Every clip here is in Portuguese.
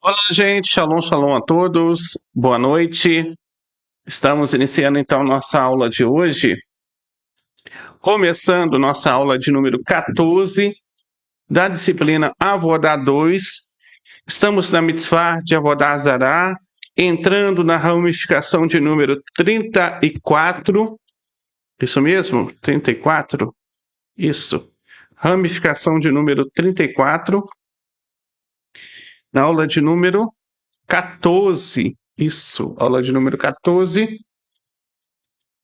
Olá, gente. Shalom, shalom a todos. Boa noite. Estamos iniciando então nossa aula de hoje, começando nossa aula de número 14 da disciplina Avodá 2. Estamos na mitzvah de Avodá Zará, entrando na ramificação de número 34. Isso mesmo? 34? Isso. Ramificação de número 34. Na aula de número 14. Isso, aula de número 14.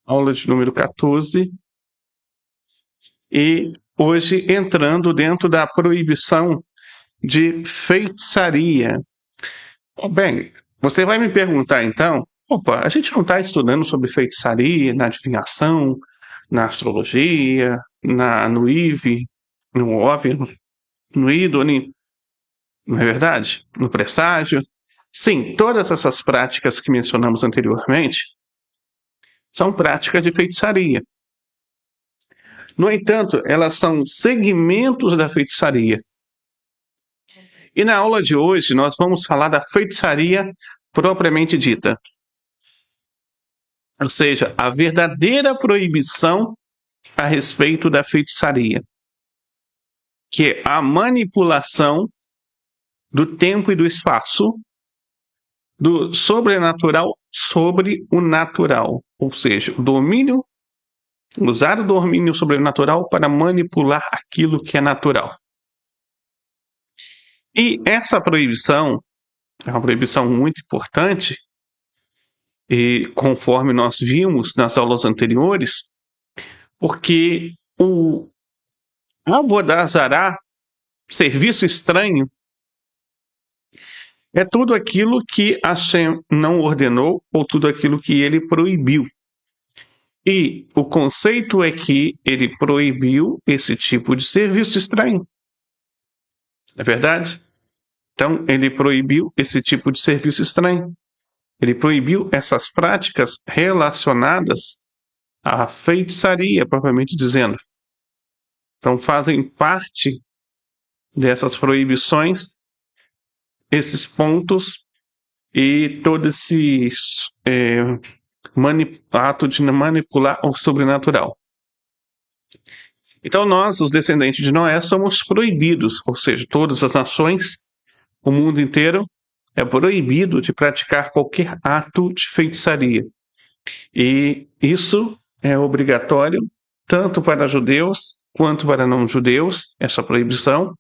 Aula de número 14. E hoje entrando dentro da proibição de feitiçaria. Bem, você vai me perguntar então, opa, a gente não está estudando sobre feitiçaria na adivinhação, na astrologia, no IV, no OVNI, no ídone, não é verdade? No presságio? Sim, todas essas práticas que mencionamos anteriormente são práticas de feitiçaria. No entanto, elas são segmentos da feitiçaria. E na aula de hoje nós vamos falar da feitiçaria propriamente dita. Ou seja, a verdadeira proibição a respeito da feitiçaria, que é a manipulação do tempo e do espaço, do sobrenatural sobre o natural. Ou seja, usar o domínio sobrenatural para manipular aquilo que é natural. E essa proibição é uma proibição muito importante, e conforme nós vimos nas aulas anteriores, porque o Avodá Zará, serviço estranho, é tudo aquilo que Hashem não ordenou ou tudo aquilo que ele proibiu. E o conceito é que ele proibiu esse tipo de serviço estranho. É verdade? Então, ele proibiu esse tipo de serviço estranho. Ele proibiu essas práticas relacionadas à feitiçaria, propriamente dizendo. Então, fazem parte dessas proibições esses pontos e todo esse ato de manipular o sobrenatural. Então, nós, os descendentes de Noé, somos proibidos, ou seja, todas as nações, o mundo inteiro, é proibido de praticar qualquer ato de feitiçaria. E isso é obrigatório tanto para judeus quanto para não-judeus, essa proibição.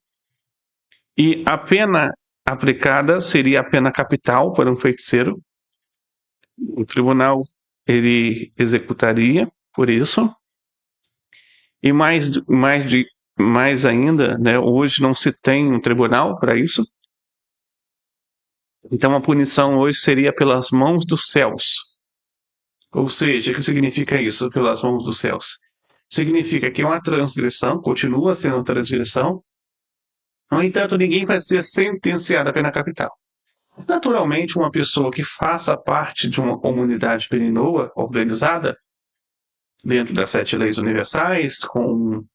E a pena aplicada seria a pena capital para um feiticeiro. O tribunal ele executaria por isso. E mais ainda, né, hoje não se tem um tribunal para isso. Então a punição hoje seria pelas mãos dos céus. Ou seja, o que significa isso, pelas mãos dos céus? Significa que é uma transgressão, continua sendo uma transgressão. No entanto, ninguém vai ser sentenciado à pena capital. Naturalmente, uma pessoa que faça parte de uma comunidade perinoa organizada, dentro das 7 leis universais, com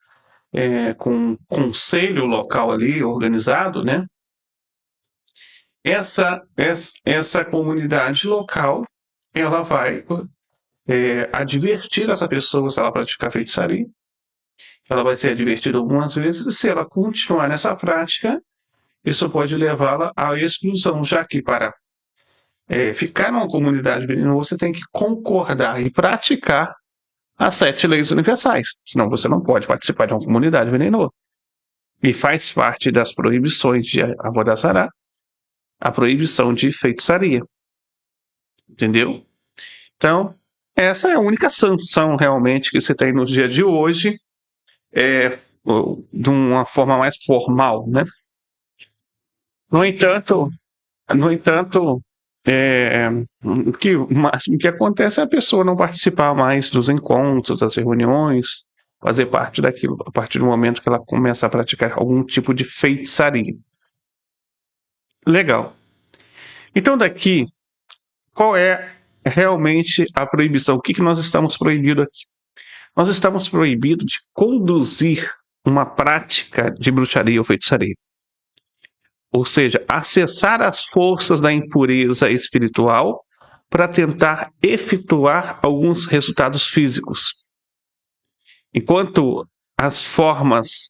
um conselho local ali organizado, né? Essa comunidade local, ela vai advertir essa pessoa se ela praticar feitiçaria. Ela vai ser advertida algumas vezes, e se ela continuar nessa prática, isso pode levá-la à exclusão, já que para ficar numa comunidade benigna, você tem que concordar e praticar as 7 leis universais. Senão você não pode participar de uma comunidade venenosa. E faz parte das proibições de Avodá Zará a proibição de feitiçaria. Entendeu? Então, essa é a única sanção realmente que você tem no dia de hoje, de uma forma mais formal, né? No entanto, o máximo que acontece é a pessoa não participar mais dos encontros, das reuniões, fazer parte daquilo, a partir do momento que ela começa a praticar algum tipo de feitiçaria. Legal. Então, daqui, qual é realmente a proibição? O que nós estamos proibidos aqui? Nós estamos proibidos de conduzir uma prática de bruxaria ou feitiçaria. ou seja, acessar as forças da impureza espiritual para tentar efetuar alguns resultados físicos. Enquanto as formas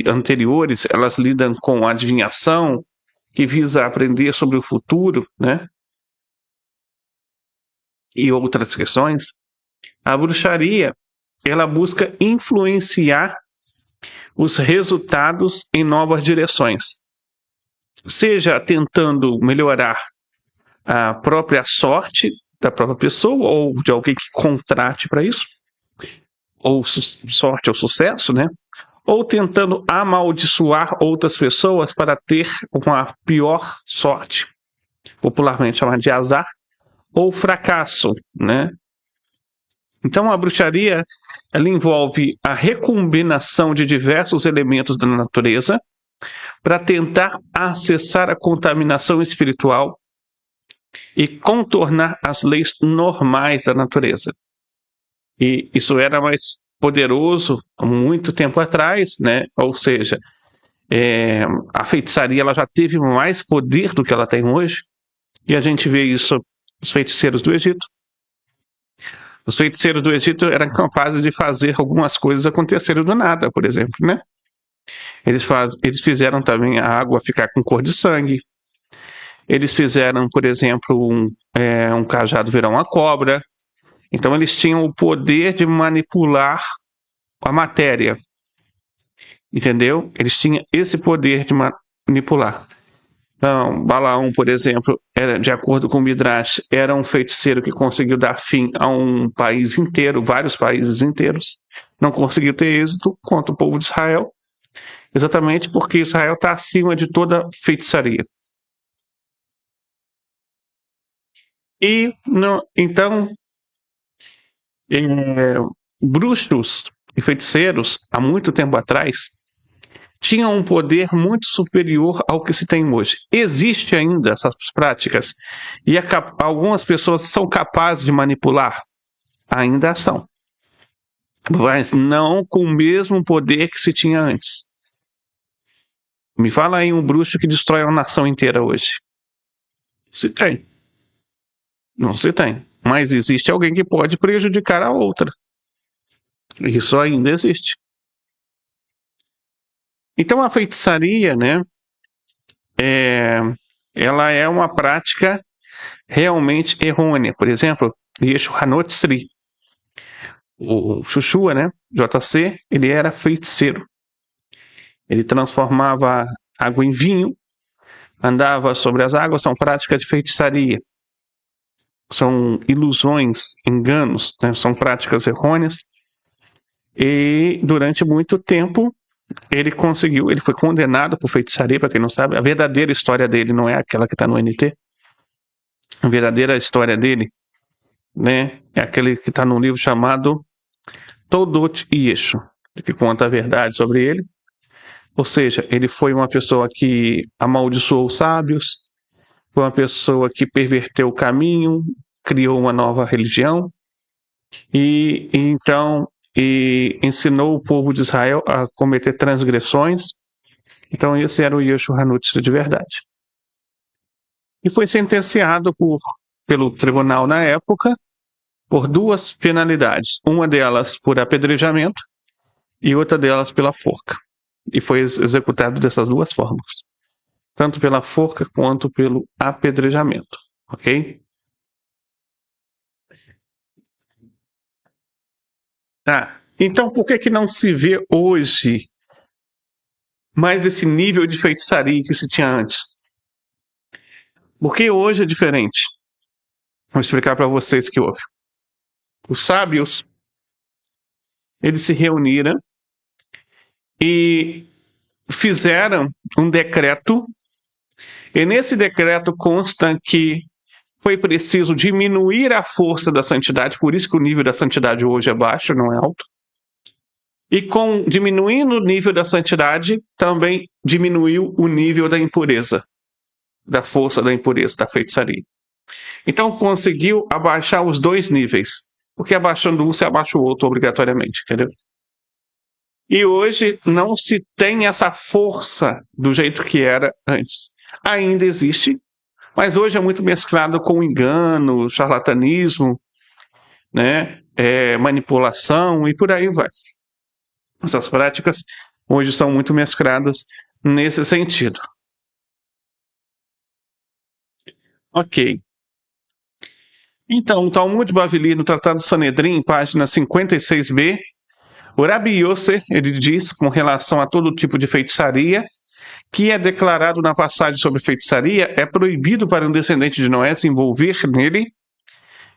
anteriores, elas lidam com adivinhação, que visa aprender sobre o futuro, né? E outras questões, a bruxaria, ela busca influenciar os resultados em novas direções. Seja tentando melhorar a própria sorte da própria pessoa ou de alguém que contrate para isso, ou sorte ou sucesso, né? Ou tentando amaldiçoar outras pessoas para ter uma pior sorte, popularmente chamada de azar, ou fracasso, né? Então a bruxaria, ela envolve a recombinação de diversos elementos da natureza para tentar acessar a contaminação espiritual e contornar as leis normais da natureza. E isso era mais poderoso há muito tempo atrás, né? Ou seja, a feitiçaria ela já teve mais poder do que ela tem hoje, e a gente vê isso nos feiticeiros do Egito. Os feiticeiros do Egito eram capazes de fazer algumas coisas acontecerem do nada, por exemplo, né? Eles fizeram também a água ficar com cor de sangue. Eles fizeram, por exemplo, um cajado virar uma cobra. Então eles tinham o poder de manipular a matéria, entendeu? Eles tinham esse poder de manipular. Então, Balaão, por exemplo, de acordo com o Midrash, era um feiticeiro que conseguiu dar fim a um país inteiro, vários países inteiros. Não conseguiu ter êxito contra o povo de Israel, exatamente porque Israel está acima de toda feitiçaria. E, então, bruxos e feiticeiros, há muito tempo atrás, tinham um poder muito superior ao que se tem hoje. Existe ainda essas práticas e algumas pessoas são capazes de manipular? Ainda são. Mas não com o mesmo poder que se tinha antes. Me fala aí um bruxo que destrói uma nação inteira hoje. Se tem. Não se tem. Mas existe alguém que pode prejudicar a outra. Isso ainda existe. Então a feitiçaria, né? Ela é uma prática realmente errônea. Por exemplo, Yeshua Hanotsri, o Xuxua, né? JC, ele era feiticeiro. Ele transformava água em vinho, andava sobre as águas, são práticas de feitiçaria. São ilusões, enganos, né? São práticas errôneas. E durante muito tempo ele foi condenado por feitiçaria, para quem não sabe. A verdadeira história dele não é aquela que está no NT. A verdadeira história dele, né, é aquele que está num livro chamado Todot Yeshu, que conta a verdade sobre ele. Ou seja, ele foi uma pessoa que amaldiçoou os sábios, foi uma pessoa que perverteu o caminho, criou uma nova religião e ensinou o povo de Israel a cometer transgressões. Então esse era o Yeshua Hanotsri de verdade. E foi sentenciado pelo tribunal na época por duas penalidades. Uma delas por apedrejamento e outra delas pela forca. E foi executado dessas duas formas. Tanto pela forca quanto pelo apedrejamento. Ok? Então por que não se vê hoje mais esse nível de feitiçaria que se tinha antes? Porque hoje é diferente. Vou explicar para vocês o que houve. Os sábios, eles se reuniram e fizeram um decreto, e nesse decreto consta que foi preciso diminuir a força da santidade, por isso que o nível da santidade hoje é baixo, não é alto. E diminuindo o nível da santidade, também diminuiu o nível da impureza, da força da impureza, da feitiçaria. Então conseguiu abaixar os dois níveis, porque abaixando um, você abaixa o outro obrigatoriamente, entendeu? E hoje não se tem essa força do jeito que era antes. Ainda existe, mas hoje é muito mesclado com engano, charlatanismo, né? Manipulação e por aí vai. Essas práticas hoje são muito mescladas nesse sentido. Ok. Então, o Talmud Bavili, no Tratado de Sanedrim, página 56b, o Rabi Yosser, ele diz, com relação a todo tipo de feitiçaria, que é declarado na passagem sobre feitiçaria, é proibido para um descendente de Noé se envolver nele,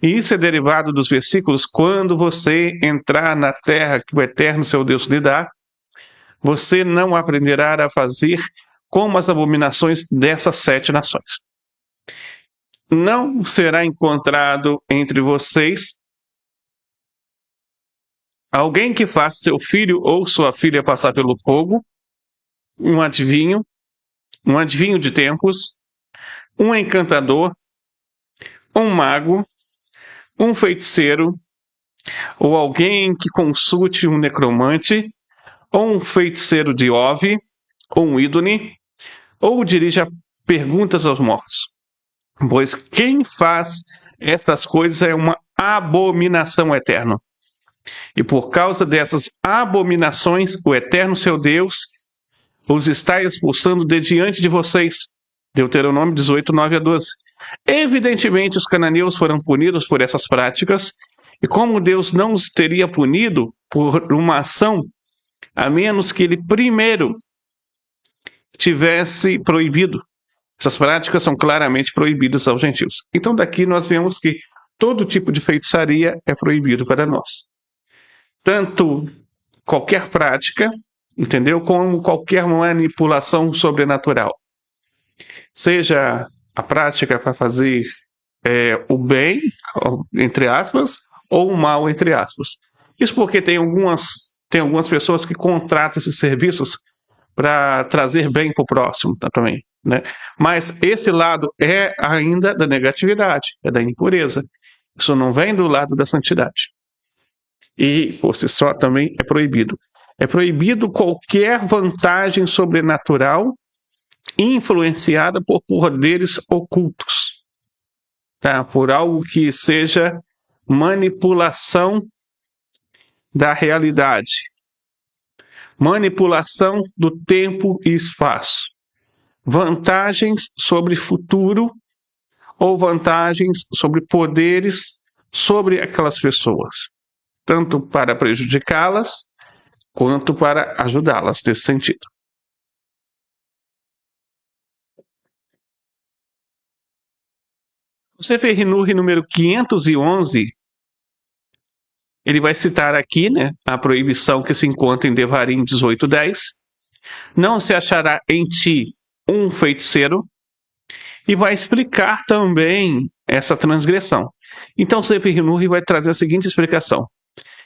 e isso é derivado dos versículos: quando você entrar na terra que o Eterno seu Deus lhe dá, você não aprenderá a fazer como as abominações dessas 7 nações. Não será encontrado entre vocês alguém que faça seu filho ou sua filha passar pelo fogo, um adivinho de tempos, um encantador, um mago, um feiticeiro, ou alguém que consulte um necromante, ou um feiticeiro de Ove, ou um ídone, ou dirija perguntas aos mortos. Pois quem faz estas coisas é uma abominação eterna. E por causa dessas abominações, o Eterno seu Deus os está expulsando de diante de vocês. Deuteronômio 18, 9 a 12. Evidentemente, os cananeus foram punidos por essas práticas, e como Deus não os teria punido por uma ação, a menos que ele primeiro tivesse proibido. Essas práticas são claramente proibidas aos gentios. Então, daqui nós vemos que todo tipo de feitiçaria é proibido para nós. Tanto qualquer prática, entendeu? Como qualquer manipulação sobrenatural. Seja a prática para fazer o bem, entre aspas, ou o mal, entre aspas. Isso porque tem algumas pessoas que contratam esses serviços para trazer bem para o próximo também, né? Mas esse lado é ainda da negatividade, é da impureza. Isso não vem do lado da santidade. E, por si só, também é proibido. É proibido qualquer vantagem sobrenatural influenciada por poderes ocultos, tá? Por algo que seja manipulação da realidade, manipulação do tempo e espaço, vantagens sobre futuro ou vantagens sobre poderes sobre aquelas pessoas, tanto para prejudicá-las quanto para ajudá-las nesse sentido. O Sefer Hinur número 511, ele vai citar aqui, né, a proibição que se encontra em Devarim 18:10. Não se achará em ti um feiticeiro, e vai explicar também essa transgressão. Então, o Sefer Hinur vai trazer a seguinte explicação: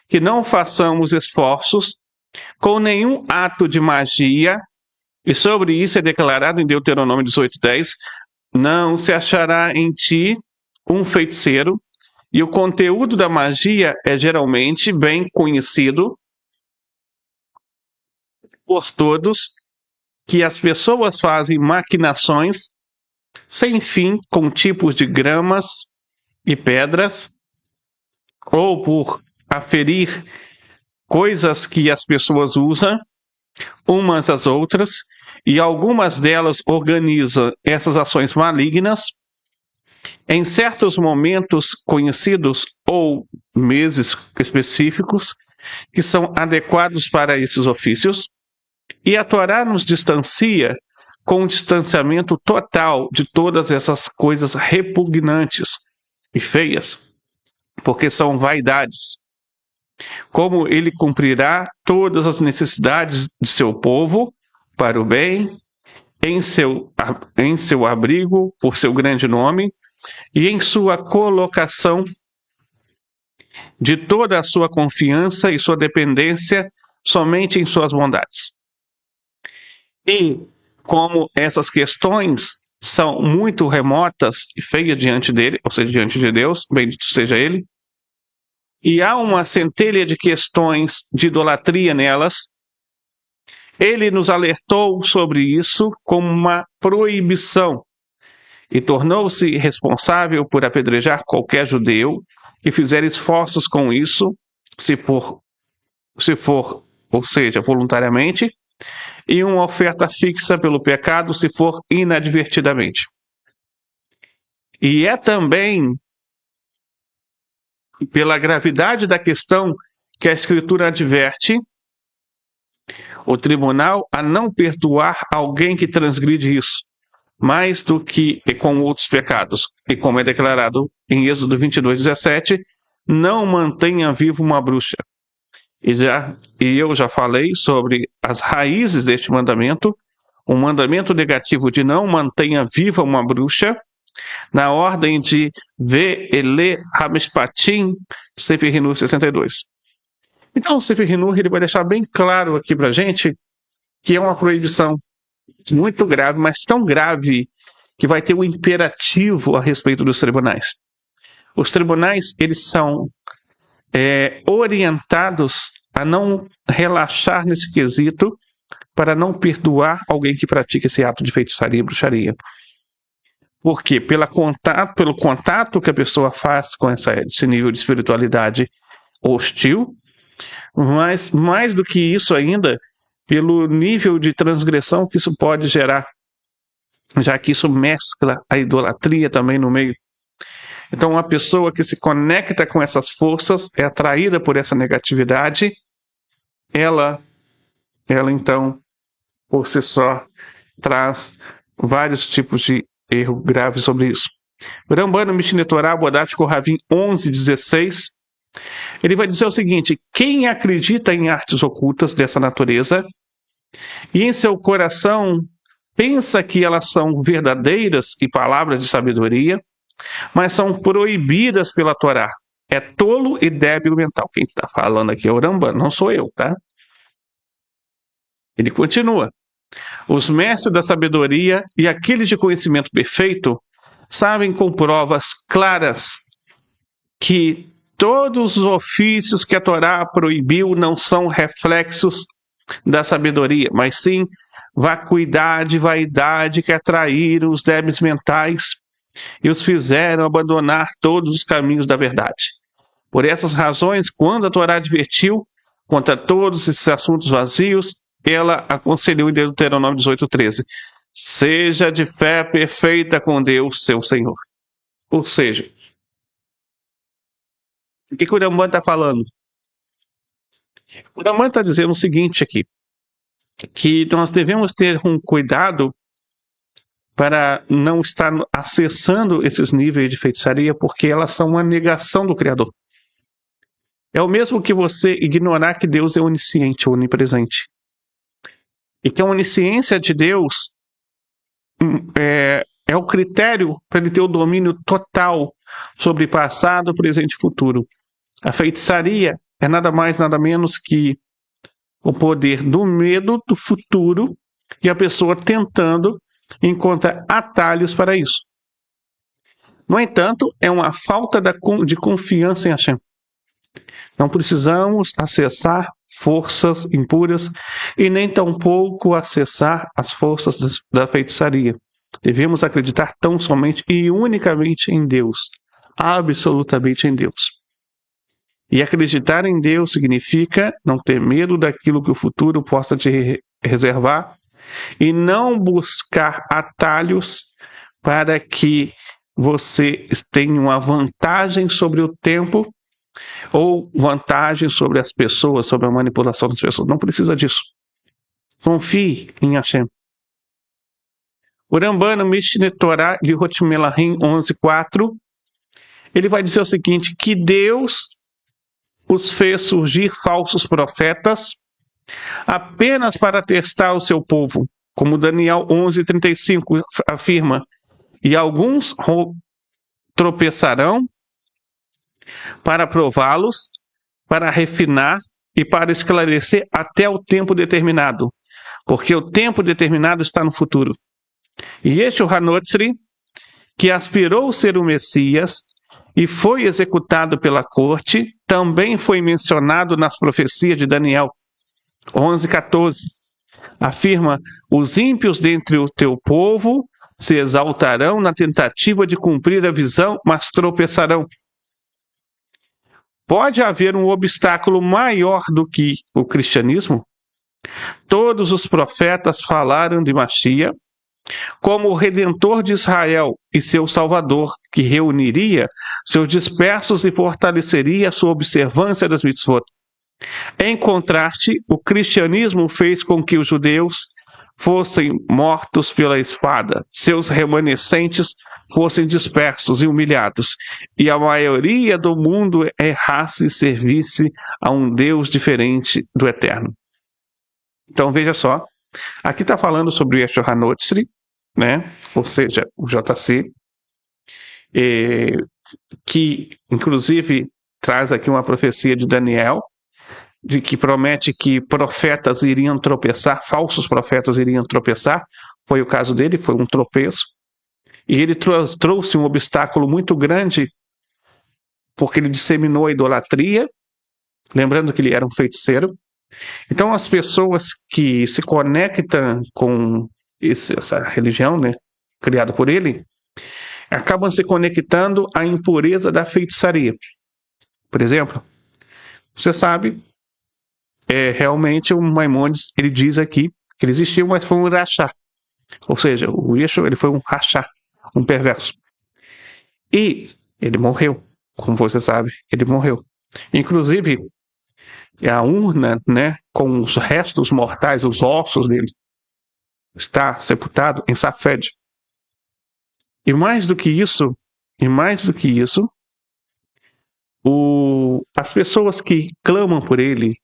que não façamos esforços com nenhum ato de magia, e sobre isso é declarado em Deuteronômio 18:10, não se achará em ti um feiticeiro, e o conteúdo da magia é geralmente bem conhecido por todos, que as pessoas fazem maquinações sem fim com tipos de gramas e pedras, ou por aferir coisas que as pessoas usam umas às outras, e algumas delas organizam essas ações malignas em certos momentos conhecidos ou meses específicos que são adequados para esses ofícios, e a Torá nos distancia com um distanciamento total de todas essas coisas repugnantes e feias, porque são vaidades. Como ele cumprirá todas as necessidades de seu povo para o bem, em seu abrigo, por seu grande nome, e em sua colocação de toda a sua confiança e sua dependência somente em suas bondades. E como essas questões são muito remotas e feias diante dele, ou seja, diante de Deus, bendito seja ele, e há uma centelha de questões de idolatria nelas, Ele nos alertou sobre isso como uma proibição e tornou-se responsável por apedrejar qualquer judeu que fizer esforços com isso, se for, ou seja, voluntariamente, e uma oferta fixa pelo pecado, se for inadvertidamente. E é também pela gravidade da questão que a Escritura adverte o tribunal a não perdoar alguém que transgride isso, mais do que com outros pecados. E como é declarado em Êxodo 22:17, não mantenha vivo uma bruxa. E eu já falei sobre as raízes deste mandamento, o mandamento negativo de não mantenha viva uma bruxa, na ordem de Ve'ele Hamishpatim, Sefer Hinur 62. Então o Sefer Hinur ele vai deixar bem claro aqui para a gente que é uma proibição muito grave, mas tão grave que vai ter um imperativo a respeito dos tribunais. Os tribunais eles são orientados a não relaxar nesse quesito para não perdoar alguém que pratica esse ato de feitiçaria e bruxaria. Por quê? Pelo contato que a pessoa faz com esse nível de espiritualidade hostil, mas mais do que isso ainda, pelo nível de transgressão que isso pode gerar, já que isso mescla a idolatria também no meio. Então, uma pessoa que se conecta com essas forças, é atraída por essa negatividade, ela então, por si só, traz vários tipos de erro grave sobre isso. Rambano Mishneh Torah, Bodat Kohavim 11:16, ele vai dizer o seguinte: quem acredita em artes ocultas dessa natureza e em seu coração pensa que elas são verdadeiras e palavras de sabedoria, mas são proibidas pela Torá, é tolo e débil mental. Quem está falando aqui é o Rambano, não sou eu, tá? Ele continua: os mestres da sabedoria e aqueles de conhecimento perfeito sabem com provas claras que todos os ofícios que a Torá proibiu não são reflexos da sabedoria, mas sim vacuidade e vaidade que atraíram os débeis mentais e os fizeram abandonar todos os caminhos da verdade. Por essas razões, quando a Torá advertiu contra todos esses assuntos vazios, ela aconselhou em Deuteronômio 18:13: seja de fé perfeita com Deus, seu Senhor. Ou seja, o que o Rambano está falando? O Rambano está dizendo o seguinte aqui, que nós devemos ter um cuidado para não estar acessando esses níveis de feitiçaria, porque elas são uma negação do Criador. É o mesmo que você ignorar que Deus é onisciente, onipresente. E que a onisciência de Deus é o critério para ele ter o domínio total sobre passado, presente e futuro. A feitiçaria é nada mais, nada menos que o poder do medo do futuro e a pessoa tentando encontrar atalhos para isso. No entanto, é uma falta de confiança em Hashem. Não precisamos acessar forças impuras e nem tampouco acessar as forças da feitiçaria. Devemos acreditar tão somente e unicamente em Deus, absolutamente em Deus. E acreditar em Deus significa não ter medo daquilo que o futuro possa te reservar e não buscar atalhos para que você tenha uma vantagem sobre o tempo ou vantagem sobre as pessoas, sobre a manipulação das pessoas. Não precisa disso. Confie em Hashem. O Rambano Mishneh Torah Lihot Melahim 11:4, ele vai dizer o seguinte, que Deus os fez surgir falsos profetas apenas para testar o seu povo, como Daniel 11:35 afirma, e alguns tropeçarão para prová-los, para refinar e para esclarecer até o tempo determinado, porque o tempo determinado está no futuro. E este o Hanotzri, que aspirou ser o Messias e foi executado pela corte, também foi mencionado nas profecias de Daniel 11:14. Afirma: os ímpios dentre o teu povo se exaltarão na tentativa de cumprir a visão, mas tropeçarão. Pode haver um obstáculo maior do que o cristianismo? Todos os profetas falaram de Machia como o Redentor de Israel e seu Salvador, que reuniria seus dispersos e fortaleceria a sua observância das mitzvot. Em contraste, o cristianismo fez com que os judeus fossem mortos pela espada, seus remanescentes fossem dispersos e humilhados, e a maioria do mundo errasse e servisse a um Deus diferente do Eterno. Então veja só, aqui está falando sobre o Yeshua HaNotzri, né? Ou seja, o JC, que inclusive traz aqui uma profecia de Daniel, de que promete que profetas iriam tropeçar, falsos profetas iriam tropeçar. Foi o caso dele, foi um tropeço. E ele trouxe um obstáculo muito grande, porque ele disseminou a idolatria, lembrando que ele era um feiticeiro. Então as pessoas que se conectam com essa religião, né, criada por ele, acabam se conectando à impureza da feitiçaria. Por exemplo, você sabe, realmente o Maimonides, ele diz aqui que ele existiu, mas foi um rachá. Ou seja, o Yeshua, ele foi um rachá, um perverso. E ele morreu, como você sabe, ele morreu. Inclusive, a urna, né, com os restos mortais, os ossos dele, está sepultado em Safed. E mais do que isso, as pessoas que clamam por ele,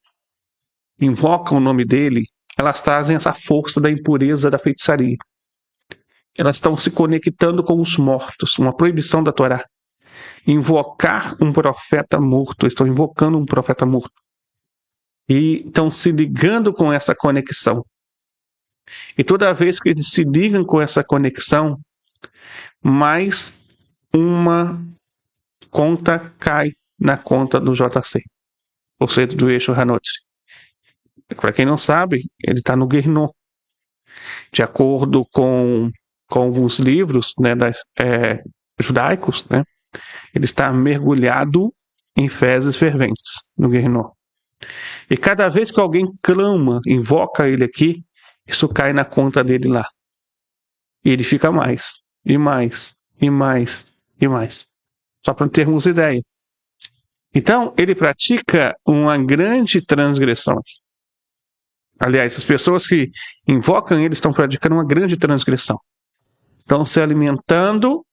invocam o nome dele, elas trazem essa força da impureza da feitiçaria. Elas estão se conectando com os mortos, uma proibição da Torá. Invocar um profeta morto, estão invocando um profeta morto. E estão se ligando com essa conexão. E toda vez que eles se ligam com essa conexão, mais uma conta cai na conta do JC, ou seja, do Yeshua HaNotzri. Para quem não sabe, ele está no Guernon. De acordo com alguns livros, né, judaicos, né, ele está mergulhado em fezes ferventes no Guernon. E cada vez que alguém clama, invoca ele aqui, isso cai na conta dele lá. E ele fica mais, e mais, e mais, e mais. Só para termos ideia. Então, ele pratica uma grande transgressão. Aliás, as pessoas que invocam ele estão praticando uma grande transgressão. Estão se alimentando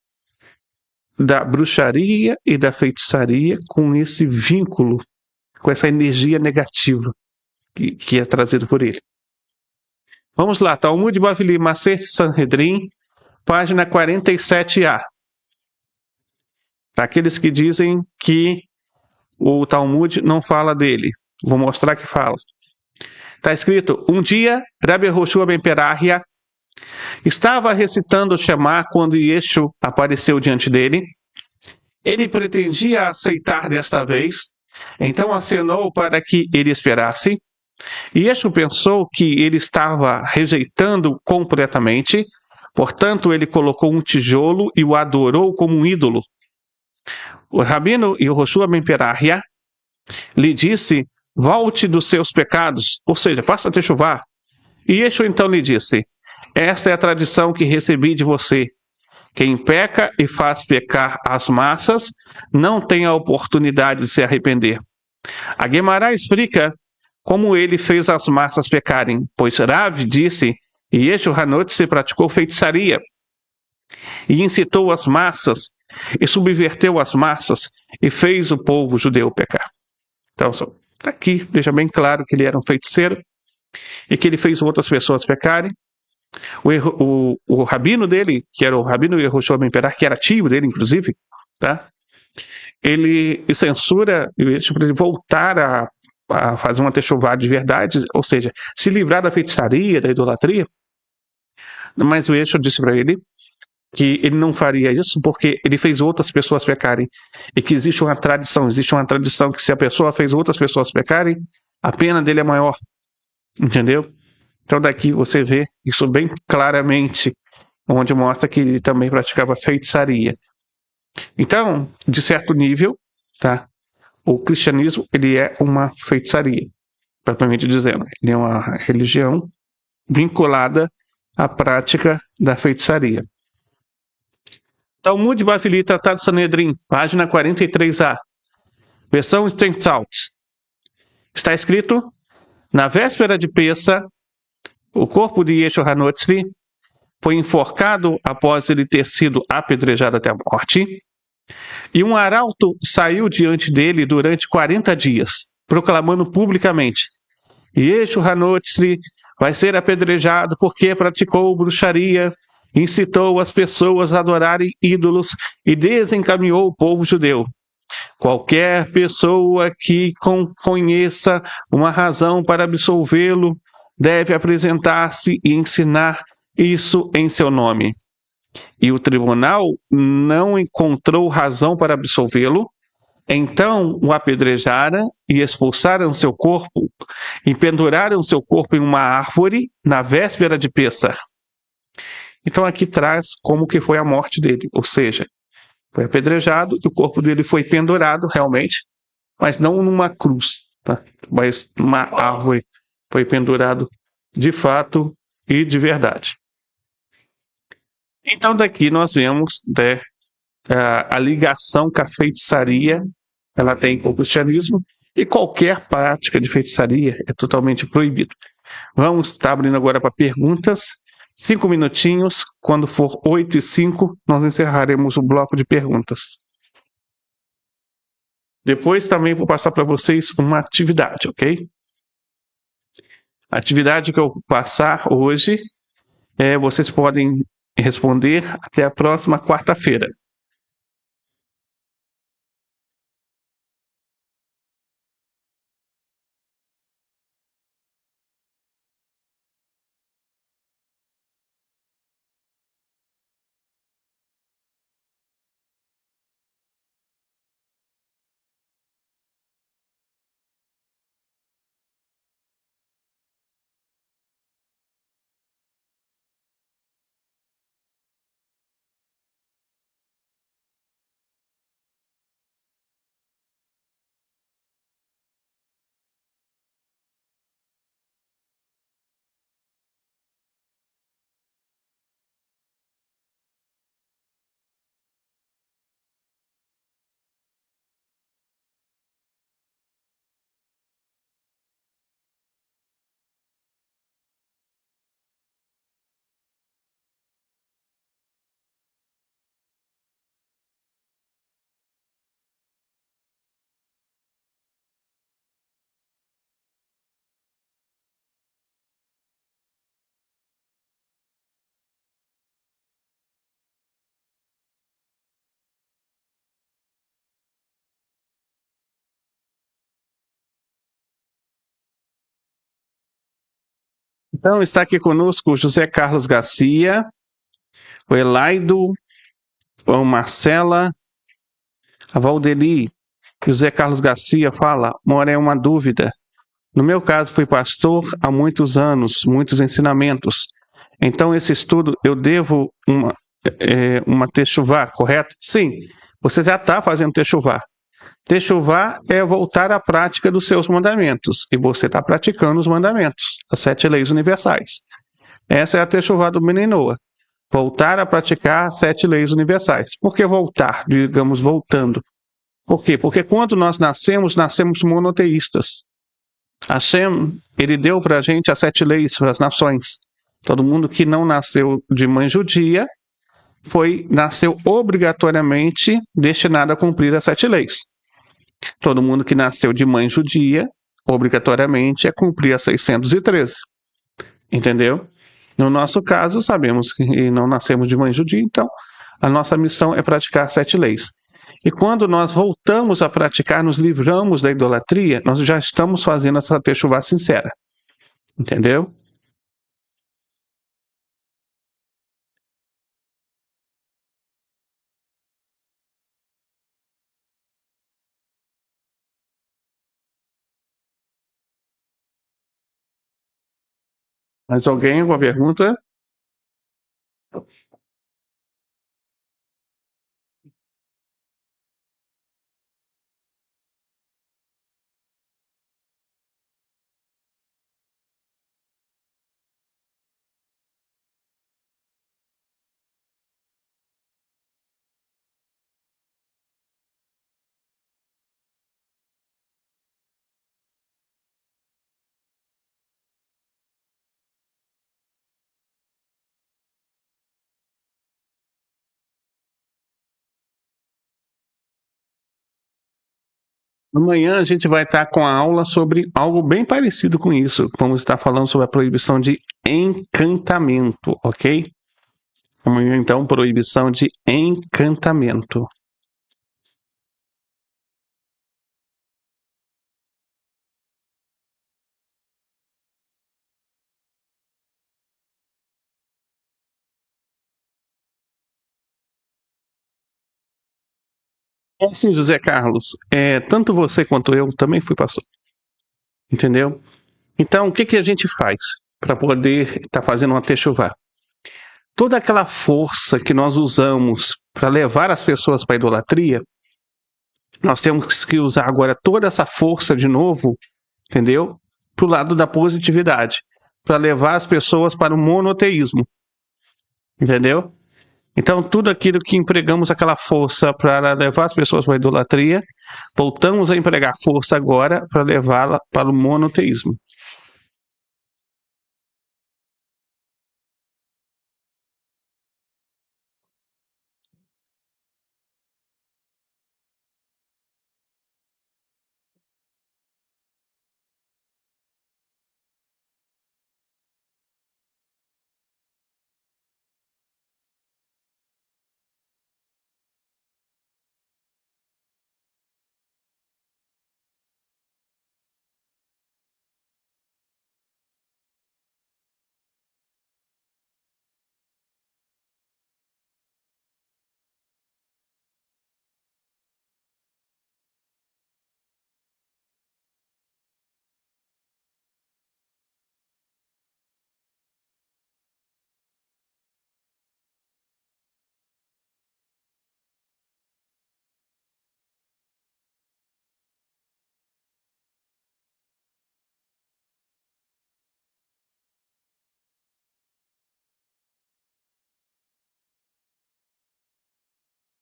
da bruxaria e da feitiçaria com esse vínculo, com essa energia negativa que é trazido por ele. Vamos lá, Talmud Bavli, Masechet Sanhedrin, página 47a. Para aqueles que dizem que o Talmud não fala dele, vou mostrar que fala. Está escrito: um dia, Rabbi Yehoshua ben Perahia estava recitando o Shema quando Yeshua apareceu diante dele. Ele pretendia aceitar desta vez, então acenou para que ele esperasse. Yeshua pensou que ele estava rejeitando completamente, portanto ele colocou um tijolo e o adorou como um ídolo. O rabino Yehoshua ben Perahia lhe disse: volte dos seus pecados, ou seja, faça techuvá. E Yeshua então lhe disse: esta é a tradição que recebi de você. Quem peca e faz pecar as massas não tem a oportunidade de se arrepender. A Guemará explica como ele fez as massas pecarem, pois Rav disse: Yeshua HaNotzri praticou feitiçaria e incitou as massas e subverteu as massas e fez o povo judeu pecar. Então, aqui deixa bem claro que ele era um feiticeiro e que ele fez outras pessoas pecarem. O rabino dele, que era o rabino Yehoshua ben Perah, que era tio dele, inclusive, tá? Ele censura para ele voltar a fazer uma techuvá de verdade, ou seja, se livrar da feitiçaria, da idolatria. Mas o Yeshua disse para ele que ele não faria isso porque ele fez outras pessoas pecarem. E que existe uma tradição que se a pessoa fez outras pessoas pecarem, a pena dele é maior. Entendeu? Então daqui você vê isso bem claramente, onde mostra que ele também praticava feitiçaria. Então, de certo nível, tá? O cristianismo ele é uma feitiçaria, propriamente dizendo. Ele é uma religião vinculada à prática da feitiçaria. Talmud Bavili, Tratado de Sanedrim, página 43a, versão Stendhal. Está escrito: na véspera de Pessa, o corpo de Yeshua Hanotzri foi enforcado após ele ter sido apedrejado até a morte, e um arauto saiu diante dele durante 40 dias, proclamando publicamente: Yeshua Hanotzri vai ser apedrejado porque praticou bruxaria, incitou as pessoas a adorarem ídolos e desencaminhou o povo judeu. Qualquer pessoa que conheça uma razão para absolvê-lo deve apresentar-se e ensinar isso em seu nome. E o tribunal não encontrou razão para absolvê-lo, então o apedrejaram e expulsaram seu corpo e penduraram seu corpo em uma árvore na véspera de Pêssar. Então aqui traz como que foi a morte dele, ou seja, foi apedrejado e o corpo dele foi pendurado realmente, mas não numa cruz, tá? Mas numa árvore. Foi pendurado de fato e de verdade. Então daqui nós vemos, né, a ligação que a feitiçaria ela tem com o cristianismo, e qualquer prática de feitiçaria é totalmente proibido. Vamos estar abrindo agora para perguntas. 5 minutinhos. Quando for 8h05, nós encerraremos o bloco de perguntas. Depois também vou passar para vocês uma atividade, ok? A atividade que eu vou passar hoje, vocês podem responder até a próxima quarta-feira. Então, está aqui conosco o José Carlos Garcia, o Elaido, a Marcela, a Valdeli. José Carlos Garcia fala: Mora, é uma dúvida. No meu caso, fui pastor há muitos anos, muitos ensinamentos. Então, esse estudo, eu devo uma techuvá, correto? Sim, você já está fazendo techuvá. Techuvá é voltar à prática dos seus mandamentos. E você está praticando os mandamentos, as 7 leis universais. Essa é a techuvá do Meninoa. Voltar a praticar as 7 leis universais. Por que voltar? Digamos, voltando. Por quê? Porque quando nós nascemos monoteístas. Hashem, ele deu para a gente as 7 leis para as nações. Todo mundo que não nasceu de mãe judia nasceu obrigatoriamente destinado a cumprir as 7 leis. Todo mundo que nasceu de mãe judia, obrigatoriamente, é cumprir as 613. Entendeu? No nosso caso, sabemos que não nascemos de mãe judia, então a nossa missão é praticar 7 leis. E quando nós voltamos a praticar, nos livramos da idolatria, nós já estamos fazendo essa techuvá sincera. Entendeu? Mais alguém? Alguma pergunta? Amanhã a gente vai estar com a aula sobre algo bem parecido com isso. Vamos estar falando sobre a proibição de encantamento, ok? Amanhã, então, proibição de encantamento. É assim, José Carlos, tanto você quanto eu também fui pastor, entendeu? Então, o que, que a gente faz para poder estar fazendo uma techuvá? Toda aquela força que nós usamos para levar as pessoas para a idolatria, nós temos que usar agora toda essa força de novo, entendeu? Para o lado da positividade, para levar as pessoas para o monoteísmo, entendeu? Então, tudo aquilo que empregamos aquela força para levar as pessoas para a idolatria, voltamos a empregar força agora para levá-la para o monoteísmo.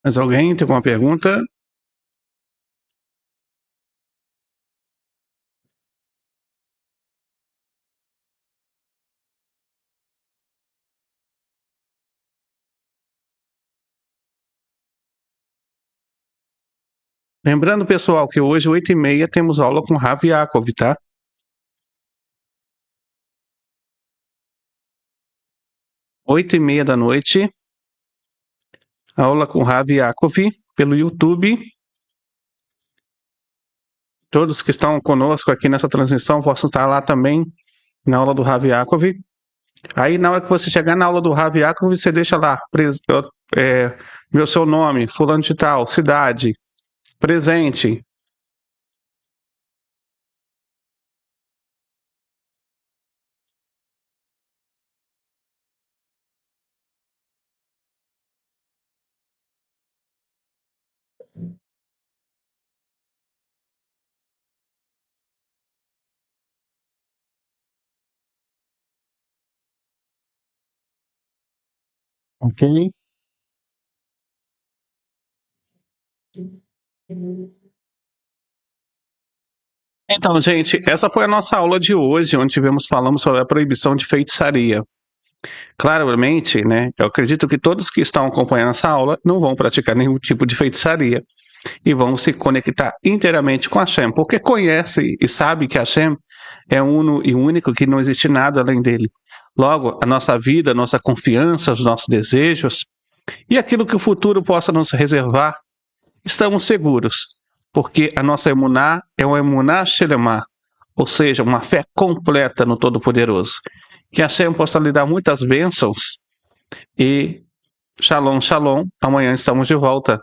Mas alguém tem alguma pergunta? Lembrando, pessoal, que hoje, 8h30, temos aula com Rav Yaakov, tá? 8h30 da noite, aula com Rav Yaakov pelo YouTube. Todos que estão conosco aqui nessa transmissão possam estar lá também na aula do Rav Yaakov. Aí, na hora que você chegar na aula do Rav Yaakov, você deixa lá, meu seu nome, fulano de tal, cidade, presente. Ok? Então, gente, essa foi a nossa aula de hoje, onde falamos sobre a proibição de feitiçaria. Claramente, né, eu acredito que todos que estão acompanhando essa aula não vão praticar nenhum tipo de feitiçaria e vão se conectar inteiramente com Hashem, porque conhece e sabe que Hashem é uno e único, que não existe nada além dele. Logo, a nossa vida, a nossa confiança, os nossos desejos e aquilo que o futuro possa nos reservar, estamos seguros, porque a nossa emuná é uma emuná shelemah, ou seja, uma fé completa no Todo-Poderoso. Que Hashem possa lhe dar muitas bênçãos e shalom, shalom. Amanhã estamos de volta.